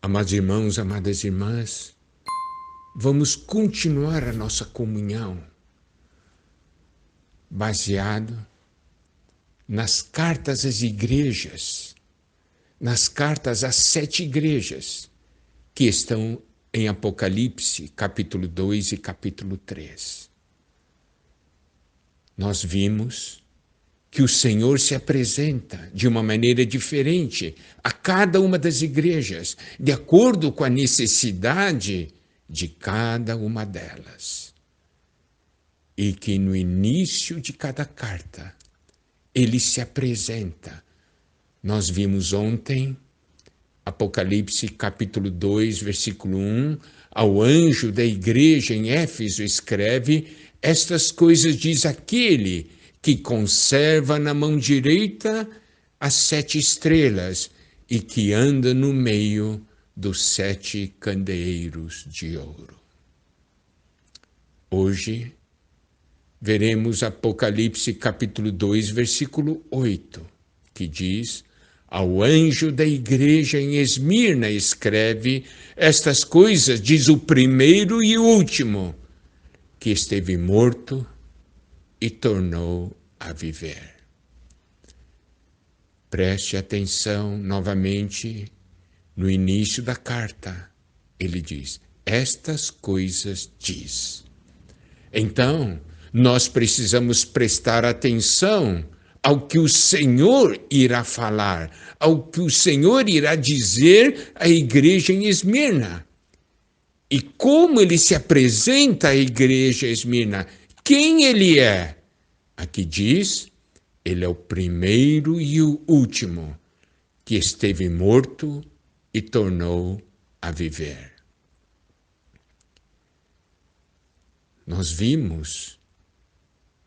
Amados irmãos, amadas irmãs, vamos continuar a nossa comunhão baseado nas cartas às igrejas, nas cartas às 7 igrejas que estão em Apocalipse, capítulo 2 e capítulo 3. Nós vimos que o Senhor se apresenta de uma maneira diferente a cada uma das igrejas, de acordo com a necessidade de cada uma delas. E que no início de cada carta, ele se apresenta. Nós vimos ontem, Apocalipse capítulo 2, versículo 1, ao anjo da igreja em Éfeso escreve: estas coisas diz aquele que conserva na mão direita as 7 estrelas e que anda no meio dos 7 candeeiros de ouro. Hoje veremos Apocalipse capítulo 2, versículo 8, que diz: ao anjo da igreja em Esmirna escreve: estas coisas diz o primeiro e o último, que esteve morto e tornou a viver. Preste atenção novamente no início da carta. Ele diz: estas coisas diz. Então, nós precisamos prestar atenção ao que o Senhor irá falar, ao que o Senhor irá dizer à igreja em Esmirna. E como ele se apresenta à igreja em Esmirna, quem ele é? Aqui diz: ele é o primeiro e o último, que esteve morto e tornou a viver. Nós vimos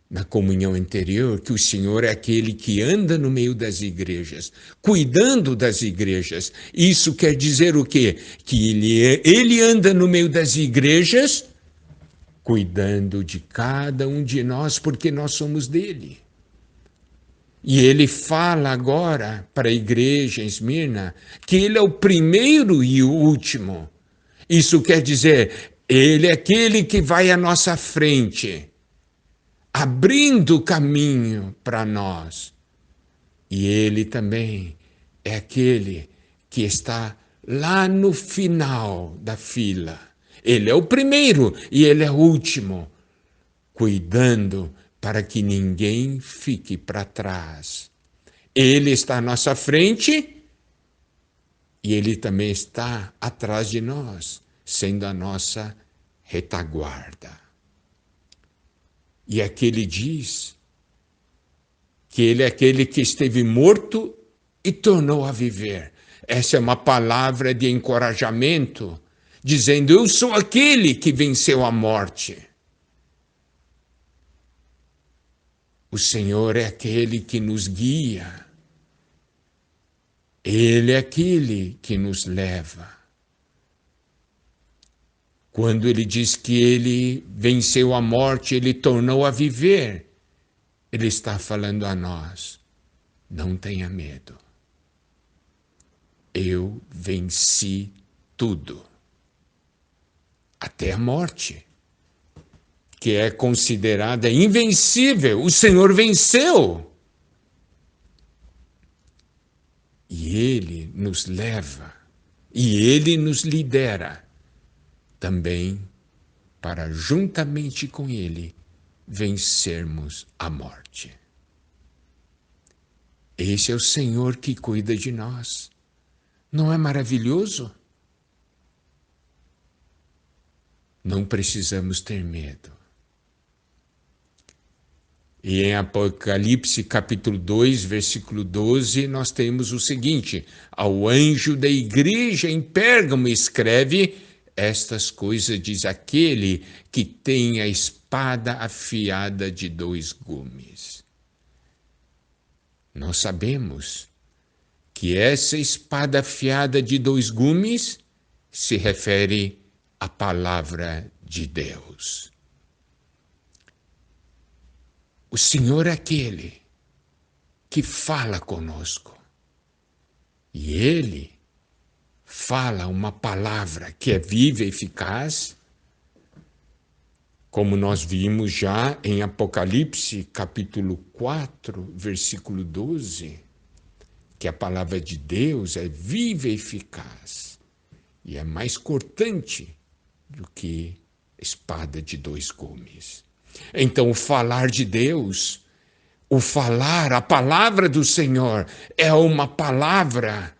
na comunhão anterior que o Senhor é aquele que anda no meio das igrejas, cuidando das igrejas. Isso quer dizer o quê? Que ele anda no meio das igrejas, cuidando de cada um de nós, porque nós somos dele. E ele fala agora para a igreja em Esmirna que ele é o primeiro e o último. Isso quer dizer, ele é aquele que vai à nossa frente, abrindo o caminho para nós. E ele também é aquele que está lá no final da fila. Ele é o primeiro e ele é o último, cuidando para que ninguém fique para trás. Ele está à nossa frente e ele também está atrás de nós, sendo a nossa retaguarda. E aqui ele diz que ele é aquele que esteve morto e tornou a viver. Essa é uma palavra de encorajamento, dizendo: eu sou aquele que venceu a morte. O Senhor é aquele que nos guia. Ele é aquele que nos leva. Quando ele diz que ele venceu a morte, ele tornou a viver, ele está falando a nós: não tenha medo. Eu venci tudo, até a morte, que é considerada invencível. O Senhor venceu. E ele nos leva, e ele nos lidera também para, juntamente com ele, vencermos a morte. Esse é o Senhor que cuida de nós. Não é maravilhoso? Não precisamos ter medo. E em Apocalipse capítulo 2, versículo 12, nós temos o seguinte: ao anjo da igreja em Pérgamo escreve: estas coisas diz aquele que tem a espada afiada de 2 gumes. Nós sabemos que essa espada afiada de 2 gumes se refere à palavra de Deus. O Senhor é aquele que fala conosco. E Ele fala uma palavra que é viva e eficaz, como nós vimos já em Apocalipse, capítulo 4, versículo 12, que a palavra de Deus é viva e eficaz e é mais cortante do que espada de dois gumes. Então, o falar de Deus, o falar, a palavra do Senhor, é uma palavra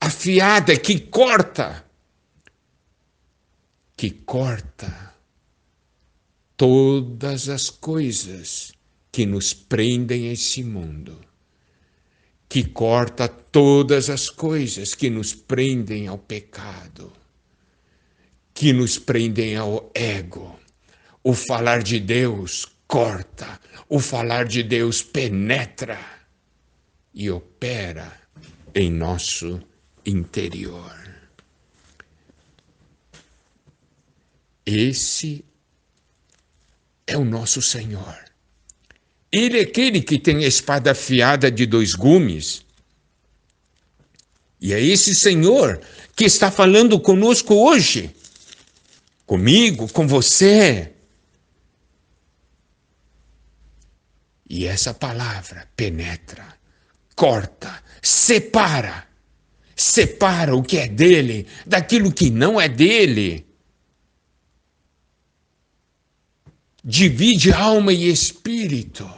afiada que corta todas as coisas que nos prendem a esse mundo, que corta todas as coisas que nos prendem ao pecado, que nos prendem ao ego. O falar de Deus corta, o falar de Deus penetra e opera em nosso interior. Esse é o nosso Senhor. Ele é aquele que tem a espada afiada de dois gumes. E é esse Senhor que está falando conosco hoje. Comigo, com você. E essa palavra penetra, corta, separa o que é dele daquilo que não é dele. Divide alma e espírito.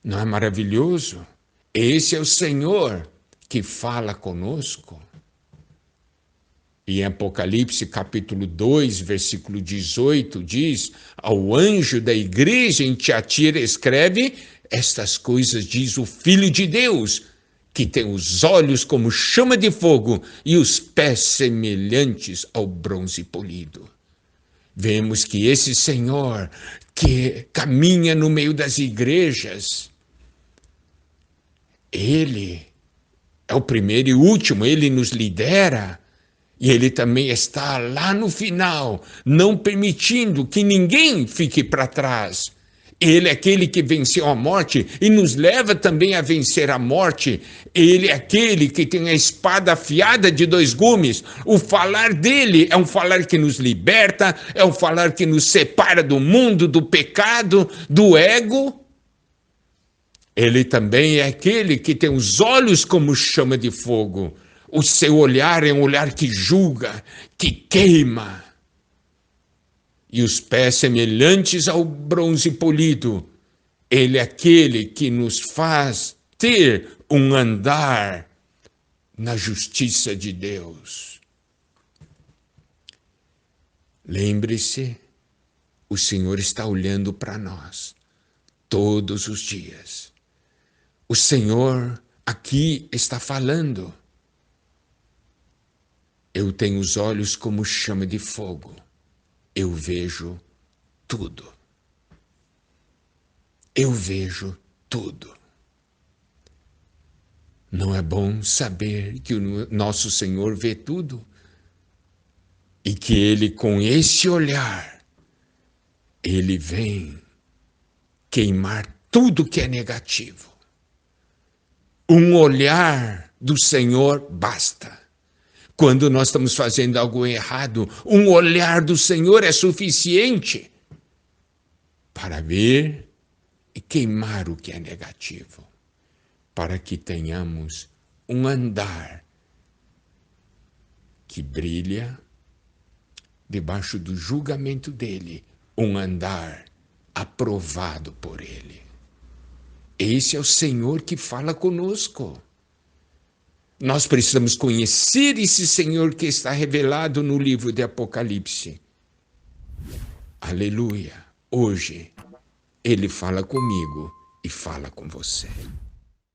Não é maravilhoso? Esse é o Senhor que fala conosco. E em Apocalipse capítulo 2, versículo 18, diz: ao anjo da igreja em Tiatira escreve: estas coisas diz o Filho de Deus, que tem os olhos como chama de fogo e os pés semelhantes ao bronze polido. Vemos que esse Senhor que caminha no meio das igrejas, Ele é o primeiro e último, Ele nos lidera. E Ele também está lá no final, não permitindo que ninguém fique para trás. Ele é aquele que venceu a morte e nos leva também a vencer a morte. Ele é aquele que tem a espada afiada de dois gumes. O falar dele é um falar que nos liberta, é um falar que nos separa do mundo, do pecado, do ego. Ele também é aquele que tem os olhos como chama de fogo. O seu olhar é um olhar que julga, que queima. E os pés semelhantes ao bronze polido. Ele é aquele que nos faz ter um andar na justiça de Deus. Lembre-se, o Senhor está olhando para nós todos os dias. O Senhor aqui está falando. Eu tenho os olhos como chama de fogo. Eu vejo tudo. Eu vejo tudo. Não é bom saber que o nosso Senhor vê tudo? E que Ele, com esse olhar, Ele vem queimar tudo que é negativo. Um olhar do Senhor basta. Quando nós estamos fazendo algo errado, um olhar do Senhor é suficiente para ver e queimar o que é negativo, para que tenhamos um andar que brilha debaixo do julgamento dele, um andar aprovado por ele. Esse é o Senhor que fala conosco. Nós precisamos conhecer esse Senhor que está revelado no livro de Apocalipse. Aleluia! Hoje, Ele fala comigo e fala com você.